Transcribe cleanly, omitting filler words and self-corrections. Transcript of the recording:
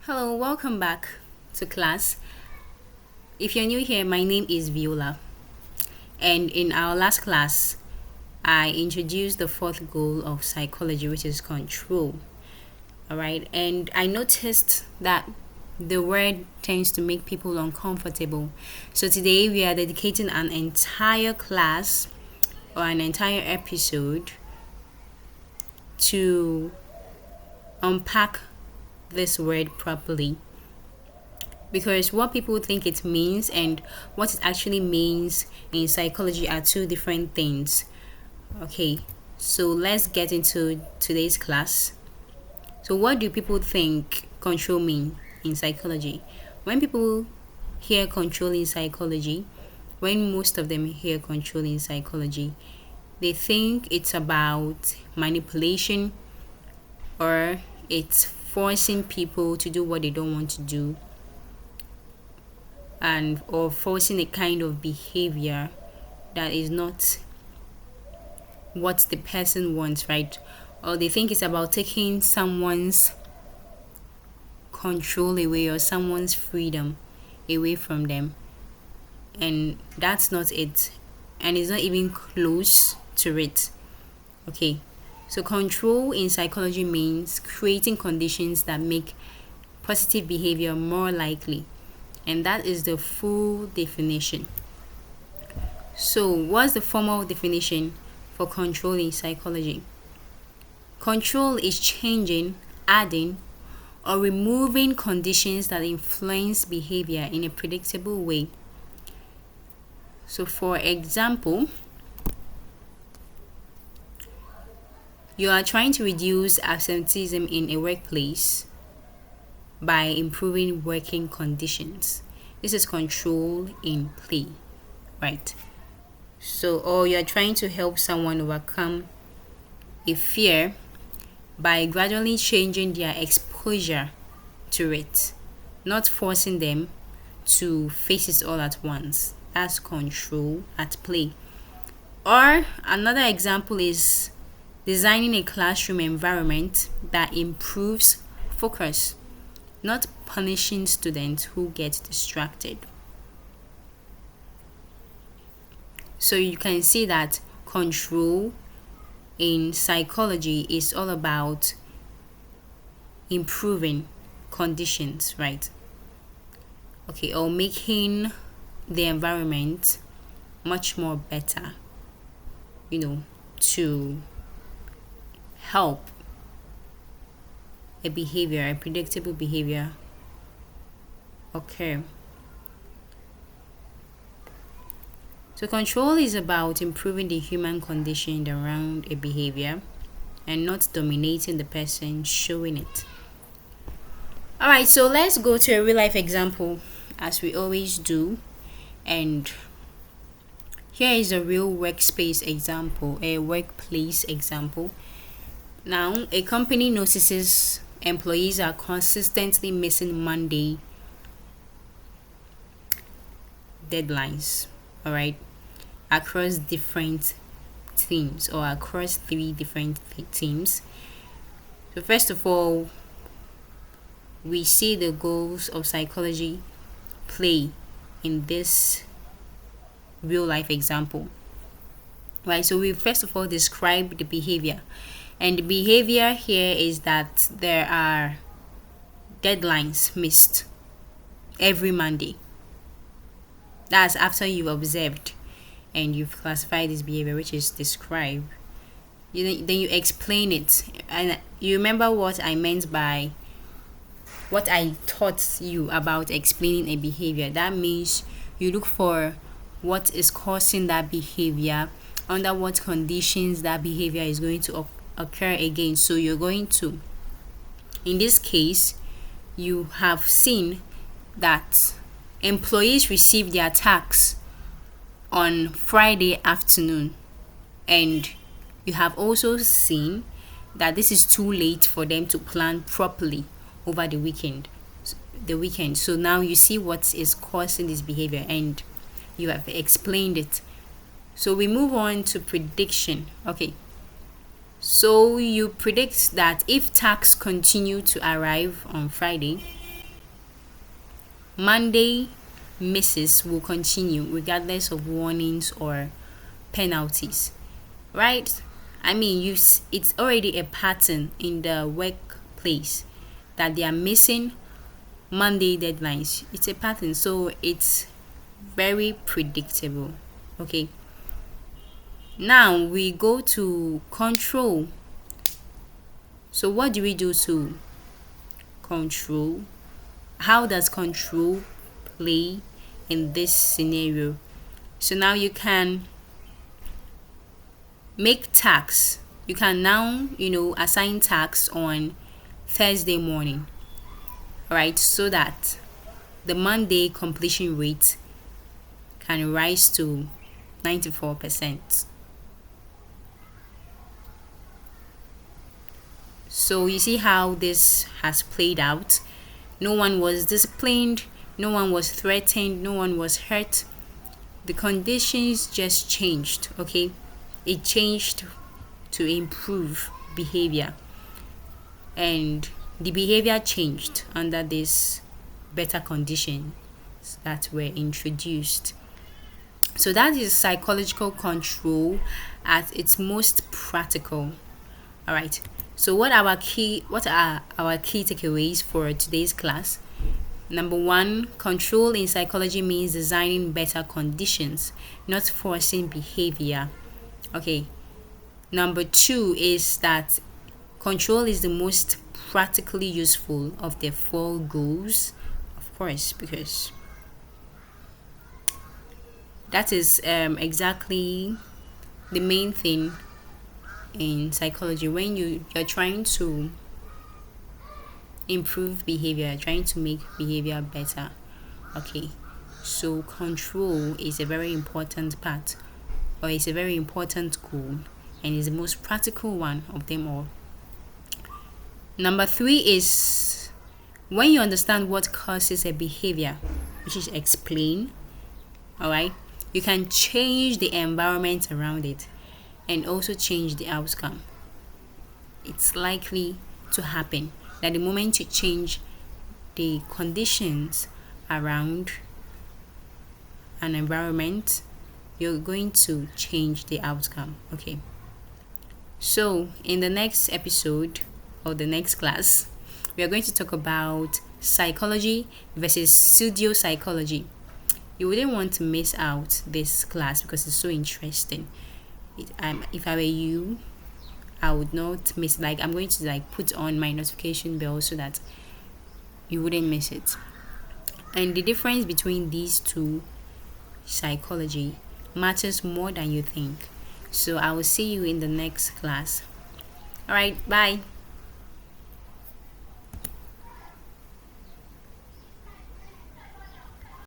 Hello, welcome back to class. If you're new here, my name is Viola, and in our last class, I introduced the fourth goal of psychology, which is control. All right, and I noticed that the word tends to make people uncomfortable. So today, we are dedicating an entire class or an entire episode to unpack this word properly because what people think it means and what it actually means in psychology are two different things. Okay, so let's get into today's class. So, what do people think control mean in psychology? When people hear control in psychology, when most of them hear control in psychology, they think it's about manipulation or it's forcing people to do what they don't want to do and or forcing a kind of behavior that is not what the person wants, right? Or they think it's about taking someone's control away or someone's freedom away from them, and that's not it, and it's not even close to it. Okay, so control in psychology means creating conditions that make positive behavior more likely, and that is the full definition. So, what's the formal definition for control in psychology? Control is changing, adding, or removing conditions that influence behavior in a predictable way. So, for example, you are trying to reduce absenteeism in a workplace by improving working conditions. This is control in play, right? So, or you're trying to help someone overcome a fear by gradually changing their exposure to it, not forcing them to face it all at once. That's control at play. Or another example is designing a classroom environment that improves focus, not punishing students who get distracted. So you can see that control in psychology is all about improving conditions, right? Okay, or making the environment much more better, to help a predictable behavior occur. So, control is about improving the human condition around a behavior and not dominating the person showing it. Alright, so let's go to a real life example as we always do. And here is a real workspace example, a workplace example. Now, a company notices employees are consistently missing Monday deadlines, all right, across different teams or across three different teams. So, first of all, we see the goals of psychology play in this real life example, right? So, we first of all describe the behavior, and the behavior here is that there are deadlines missed every Monday. That's after you've observed and you've classified this behavior, which is described. Then you explain it, and you remember what I meant by what I taught you about explaining a behavior. That means you look for what is causing that behavior, under what conditions that behavior is going to occur again. So you're going to, in this case, you have seen that employees receive their tax on Friday afternoon, and you have also seen that this is too late for them to plan properly over the weekend. So now you see what is causing this behavior and you have explained it. So we move on to prediction. Okay, so you predict that if tax continue to arrive on Friday, Monday misses will continue regardless of warnings or penalties, right? I mean, it's already a pattern in the workplace that they are missing Monday deadlines. It's a pattern, so it's very predictable. Okay. Now we go to control. So what do we do to control? How does control play in this scenario? So now you can make tasks. You can now, assign tasks on Thursday morning. All right, so that the Monday completion rate can rise to 94%. So you see how this has played out. No one was disciplined, no one was threatened, no one was hurt. The conditions just changed, okay? It changed to improve behavior. And the behavior changed under these better conditions that were introduced. So that is psychological control at its most practical. All right. So what are our key takeaways for today's class? Number one, control in psychology means designing better conditions, not forcing behavior. Okay. Number two is that control is the most practically useful of the four goals, of course, because that is exactly the main thing in psychology. When you're trying to improve behavior, trying to make behavior better. Okay, so control is a very important part, or it's a very important goal, and is the most practical one of them all. Number three is when you understand what causes a behavior, which is explain, all right, you can change the environment around it and also change the outcome. It's likely to happen that the moment you change the conditions around an environment, you're going to change the outcome. Okay. So in the next episode or the next class, we are going to talk about psychology versus pseudo psychology. You wouldn't want to miss out this class because it's so interesting. If I were you, I would not miss. I'm going to put on my notification bell so that you wouldn't miss it. And the difference between these two psychology matters more than you think. So I will see you in the next class. All right, bye.